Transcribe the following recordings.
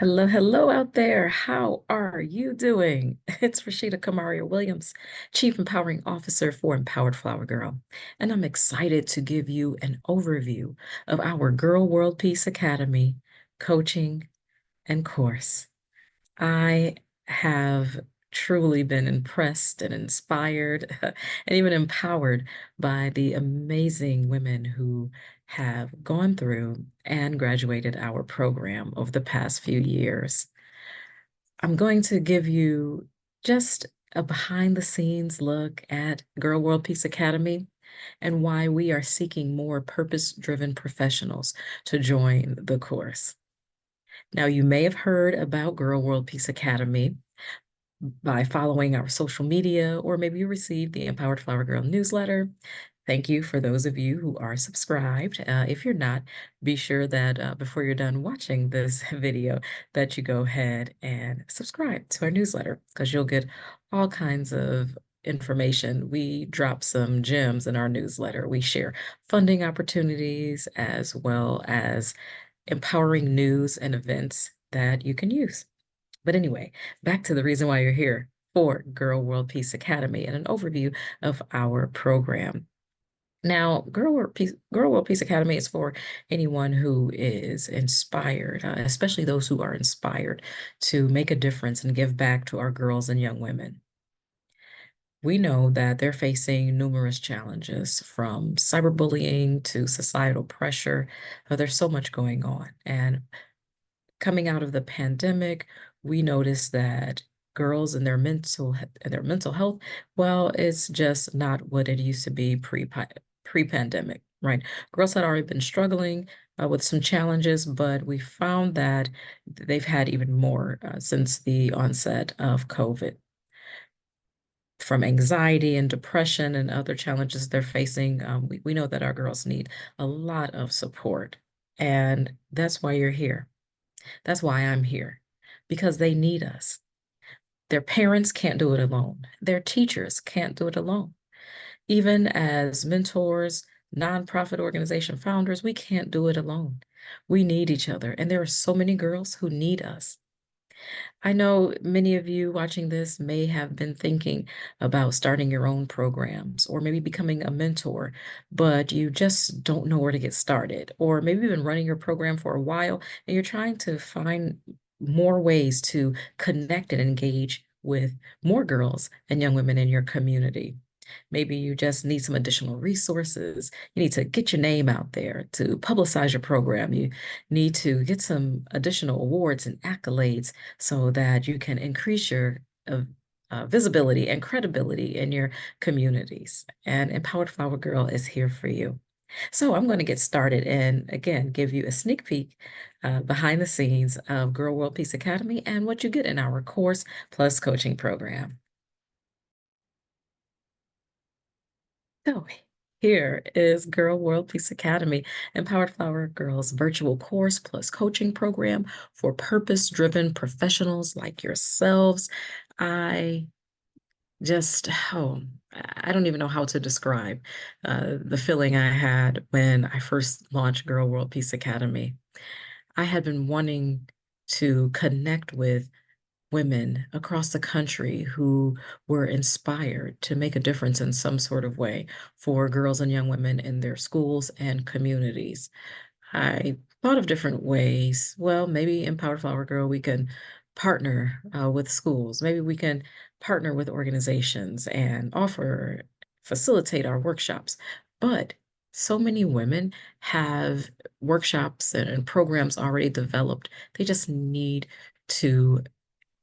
Hello, hello out there. How are you doing? It's Rasheda Kamaria Williams, Chief Empowering Officer for Empowered Flower Girl, and I'm excited to give you an overview of our Girl World Peace Academy coaching and course. I have truly been impressed and inspired and even empowered by the amazing women who have gone through and graduated our program over the past few years. I'm going to give you just a behind the scenes look at Girl World Peace Academy and why we are seeking more purpose driven professionals to join the course. Now, you may have heard about Girl World Peace Academy by following our social media, or maybe you received the Empowered Flower Girl newsletter. Thank you for those of you who are subscribed. If you're not, be sure that before you're done watching this video, that you go ahead and subscribe to our newsletter because you'll get all kinds of information. We drop some gems in our newsletter. We share funding opportunities as well as empowering news and events that you can use. But anyway, back to the reason why you're here for Girl World Peace Academy and an overview of our program. Now, Girl World Peace Academy is for anyone who is inspired, especially those who are inspired to make a difference and give back to our girls and young women. We know that they're facing numerous challenges from cyberbullying to societal pressure. There's so much going on. And coming out of the pandemic, we noticed that girls and their mental health, well, it's just not what it used to be pre-pandemic, right? Girls had already been struggling with some challenges, but we found that they've had even more since the onset of COVID. From anxiety and depression and other challenges they're facing, we know that our girls need a lot of support. And that's why you're here. That's why I'm here, because they need us. Their parents can't do it alone. Their teachers can't do it alone. Even as mentors, nonprofit organization founders, we can't do it alone. We need each other. And there are so many girls who need us. I know many of you watching this may have been thinking about starting your own programs or maybe becoming a mentor, but you just don't know where to get started. Or maybe you've been running your program for a while and you're trying to find more ways to connect and engage with more girls and young women in your community. Maybe you just need some additional resources. You need to get your name out there to publicize your program. You need to get some additional awards and accolades so that you can increase your visibility and credibility in your communities. And Empowered Flower Girl is here for you. So I'm going to get started and again give you a sneak peek behind the scenes of Girl World Peace Academy and what you get in our course plus coaching program. So here is Girl World Peace Academy, Empowered Flower Girls virtual course plus coaching program for purpose-driven professionals like yourselves. I just, oh, I don't even know how to describe the feeling I had when I first launched Girl World Peace Academy. I had been wanting to connect with women across the country who were inspired to make a difference in some sort of way for girls and young women in their schools and communities. I thought of different ways. Well, maybe Empowered Flower Girl, we can partner with schools. Maybe we can partner with organizations and facilitate our workshops. But so many women have workshops and programs already developed. They just need to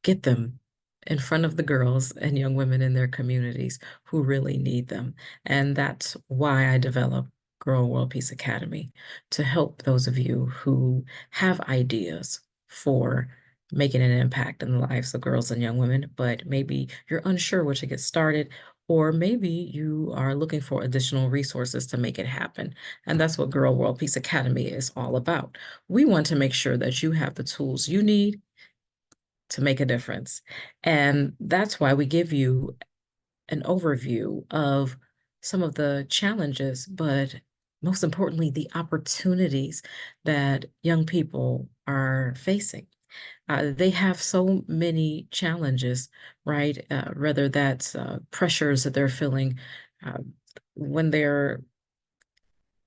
get them in front of the girls and young women in their communities who really need them. And that's why I developed Girl World Peace Academy to help those of you who have ideas for making an impact in the lives of girls and young women, but maybe you're unsure where to get started, or maybe you are looking for additional resources to make it happen. And that's what Girl World Peace Academy is all about. We want to make sure that you have the tools you need to make a difference. And that's why we give you an overview of some of the challenges, but most importantly, the opportunities that young people are facing. They have so many challenges, right? Whether that's pressures that they're feeling uh, when they're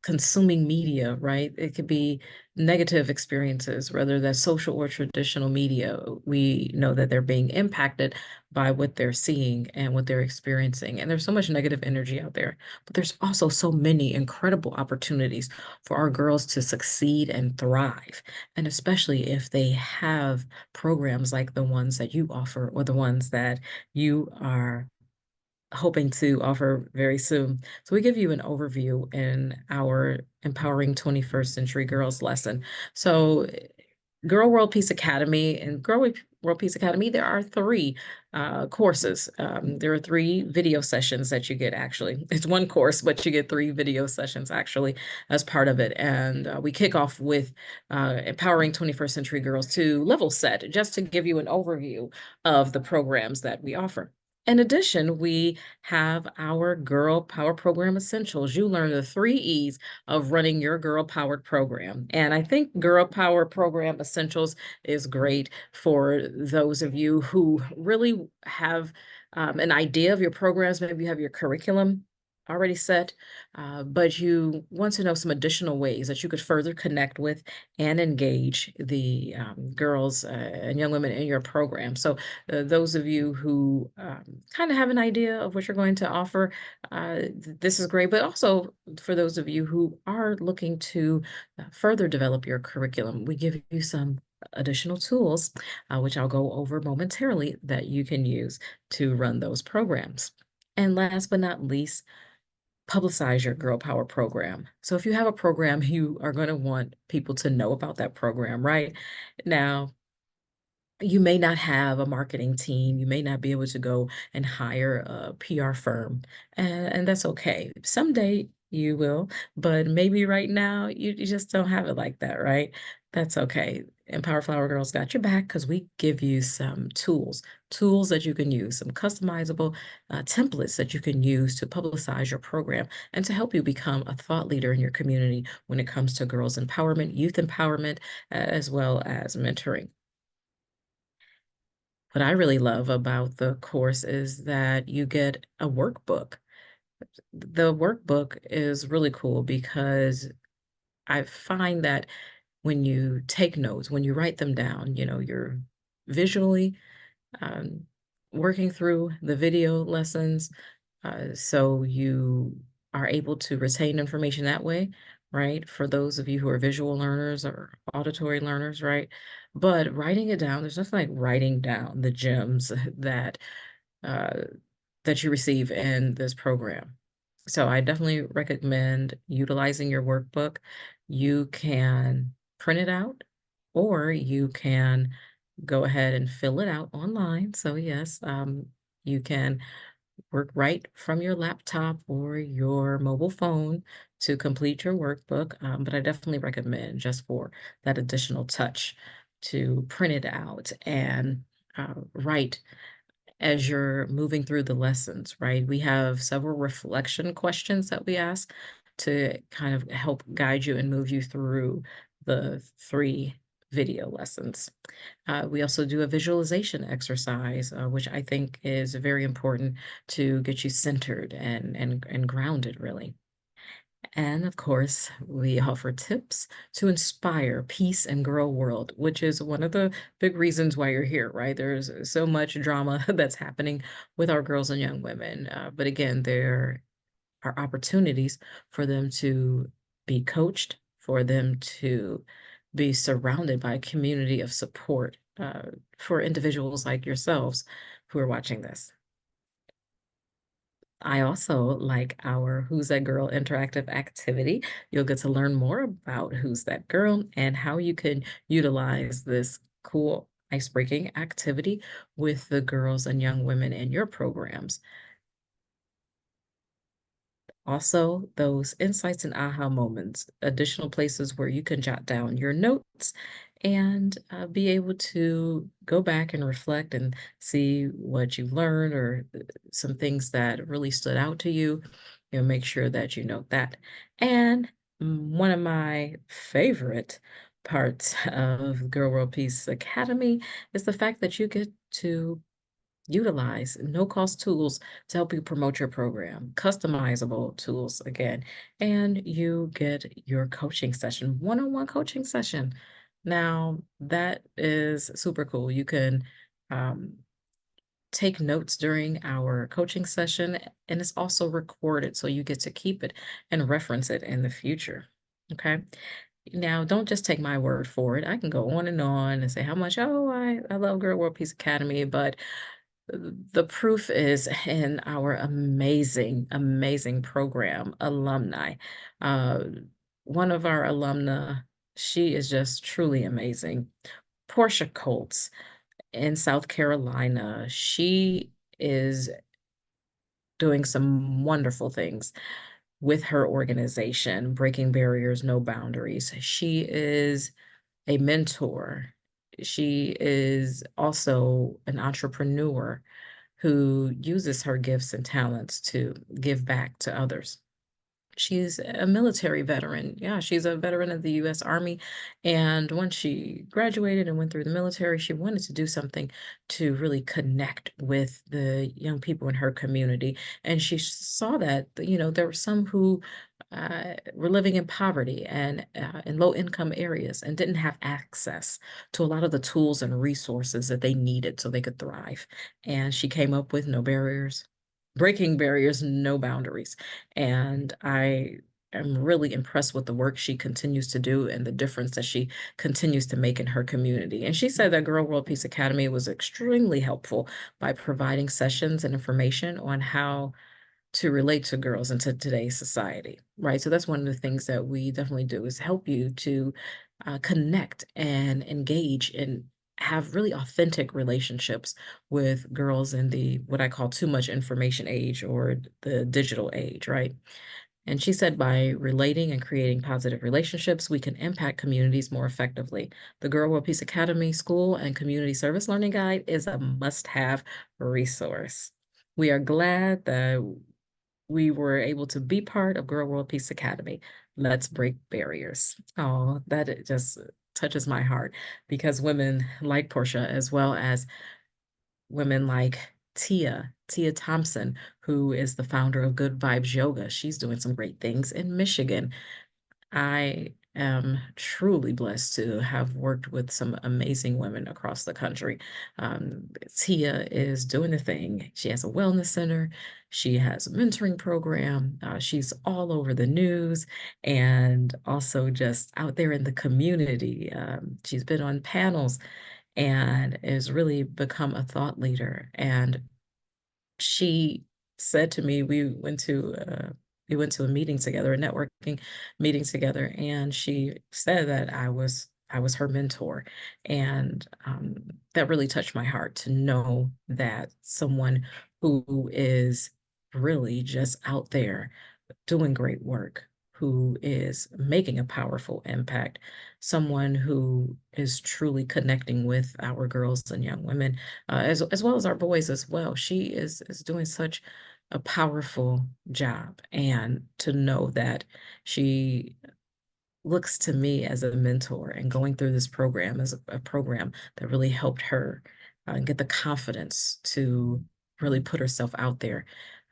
consuming media, right? It could be negative experiences, whether that's social or traditional media. We know that they're being impacted by what they're seeing and what they're experiencing. And there's so much negative energy out there, but there's also so many incredible opportunities for our girls to succeed and thrive. And especially if they have programs like the ones that you offer or the ones that you are hoping to offer very soon. So we give you an overview in our Empowering 21st Century Girls lesson. So Girl World Peace Academy and World Peace Academy, there are three courses. There are three video sessions that you get actually. It's one course, but you get three video sessions actually as part of it. And we kick off with Empowering 21st Century Girls to level set, just to give you an overview of the programs that we offer. In addition, we have our Girl Power Program Essentials. You learn the three E's of running your girl powered program. And I think Girl Power Program Essentials is great for those of you who really have an idea of your programs. Maybe you have your curriculum already set, but you want to know some additional ways that you could further connect with and engage the girls and young women in your program. So those of you who kind of have an idea of what you're going to offer, this is great. But also for those of you who are looking to further develop your curriculum, we give you some additional tools, which I'll go over momentarily, that you can use to run those programs. And last but not least, publicize your Girl Power program. So if you have a program, you are going to want people to know about that program, right? Now, you may not have a marketing team. You may not be able to go and hire a PR firm, and that's okay. Someday you will, but maybe right now you just don't have it like that, right? That's okay. Empower Flower Girls got your back because we give you some tools that you can use, some customizable templates that you can use to publicize your program and to help you become a thought leader in your community when it comes to girls empowerment, youth empowerment, as well as mentoring. What I really love about the course is that you get a workbook. The workbook is really cool because I find that when you take notes, when you write them down, you're visually um, working through the video lessons, so you are able to retain information that way, right? For those of you who are visual learners or auditory learners, right? But writing it down, there's nothing like writing down the gems that uh, that you receive in this program. So I definitely recommend utilizing your workbook. You can print it out, or you can go ahead and fill it out online. So yes, you can work right from your laptop or your mobile phone to complete your workbook. But I definitely recommend, just for that additional touch, to print it out and write as you're moving through the lessons, right? We have several reflection questions that we ask to kind of help guide you and move you through the three video lessons. We also do a visualization exercise, which I think is very important to get you centered and grounded, really. And of course, we offer tips to inspire peace and girl world, which is one of the big reasons why you're here, right? There's so much drama that's happening with our girls and young women. But again, there are opportunities for them to be coached, for them to be surrounded by a community of support for individuals like yourselves who are watching this. I also like our Who's That Girl interactive activity. You'll get to learn more about Who's That Girl and how you can utilize this cool ice-breaking activity with the girls and young women in your programs. Also, those insights and aha moments, additional places where you can jot down your notes and be able to go back and reflect and see what you learned, or some things that really stood out to you. Make sure that you note that. And one of my favorite part of Girl World Peace Academy is the fact that you get to utilize no-cost tools to help you promote your program, customizable tools again, and you get your coaching session, one-on-one coaching session. Now, that is super cool. You can um, take notes during our coaching session, and it's also recorded, so you get to keep it and reference it in the future. Okay. Now, don't just take my word for it. I can go on and say how much, oh, I love Girl World Peace Academy, but the proof is in our amazing, amazing program alumni. Uh, one of our alumna, she is just truly amazing. Portia Colts in South Carolina. She is doing some wonderful things with her organization, Breaking Barriers, No Boundaries. She is a mentor. She is also an entrepreneur who uses her gifts and talents to give back to others. She's a military veteran. Yeah, she's a veteran of the US Army. And once she graduated and went through the military, she wanted to do something to really connect with the young people in her community. And she saw that, there were some who were living in poverty and in low income areas and didn't have access to a lot of the tools and resources that they needed so they could thrive. And she came up with No Barriers, Breaking Barriers, No Boundaries. And I am really impressed with the work she continues to do and the difference that she continues to make in her community. And she said that Girl World Peace Academy was extremely helpful by providing sessions and information on how to relate to girls into today's society, right? So that's one of the things that we definitely do is help you to connect and engage and have really authentic relationships with girls in the what I call too much information age or the digital age, right? And she said by relating and creating positive relationships, we can impact communities more effectively. The Girl World Peace Academy School and Community Service Learning Guide is a must-have resource. We are glad that we were able to be part of Girl World Peace Academy. Let's break barriers. Oh, that it just touches my heart because women like Portia, as well as women like Tia Thompson, who is the founder of Good Vibes Yoga. She's doing some great things in Michigan. I am truly blessed to have worked with some amazing women across the country. Tia is doing the thing. She has a wellness center. She has a mentoring program. She's all over the news and also just out there in the community. She's been on panels and has really become a thought leader. And she said to me, we went to a meeting together, a networking meeting together, and she said that I was her mentor, and that really touched my heart to know that someone who is really just out there doing great work, who is making a powerful impact, someone who is truly connecting with our girls and young women, as well as our boys as well. She is doing such a powerful job, and to know that she looks to me as a mentor and going through this program as a program that really helped her get the confidence to really put herself out there.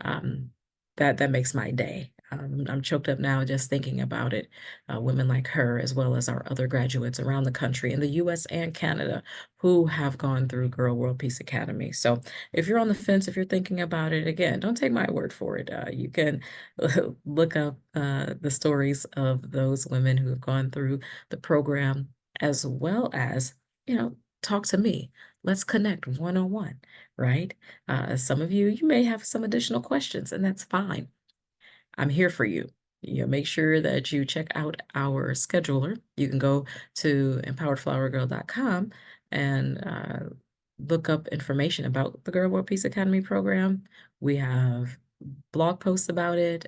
Um, that makes my day. I'm choked up now just thinking about it. Women like her, as well as our other graduates around the country in the US and Canada who have gone through Girl World Peace Academy. So if you're on the fence, if you're thinking about it, again, don't take my word for it. You can look up the stories of those women who have gone through the program, as well as, talk to me. Let's connect one-on-one, right? Some of you, you may have some additional questions, and that's fine. I'm here for you. Make sure that you check out our scheduler. You can go to empoweredflowergirl.com and look up information about the Girl World Peace Academy program. We have blog posts about it.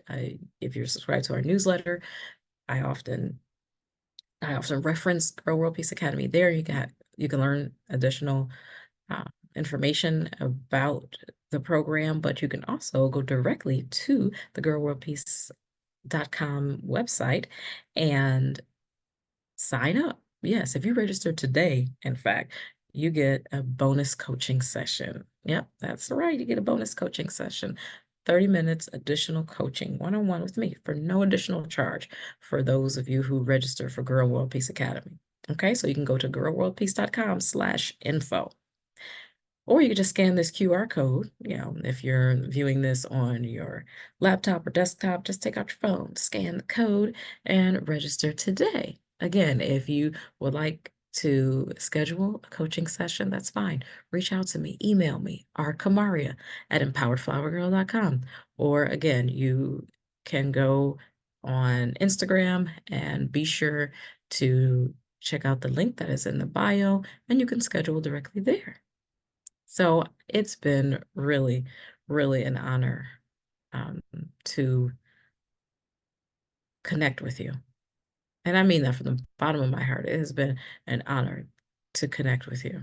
If you're subscribed to our newsletter, I often I often reference Girl World Peace Academy there. You can learn additional uh, information about the program, but you can also go directly to the girlworldpeace.com website and sign up. Yes, if you register today, in fact, you get a bonus coaching session. Yep, that's right. You get a bonus coaching session. 30 minutes additional coaching one-on-one with me for no additional charge for those of you who register for Girl World Peace Academy. Okay, so you can go to girlworldpeace.com/info. Or you can just scan this QR code. If you're viewing this on your laptop or desktop, just take out your phone, scan the code, and register today. Again, if you would like to schedule a coaching session, that's fine. Reach out to me, email me, rkamaria@empoweredflowergirl.com. Or again, you can go on Instagram and be sure to check out the link that is in the bio, and you can schedule directly there. So it's been really, really an honor um, to connect with you. And I mean that from the bottom of my heart. It has been an honor to connect with you.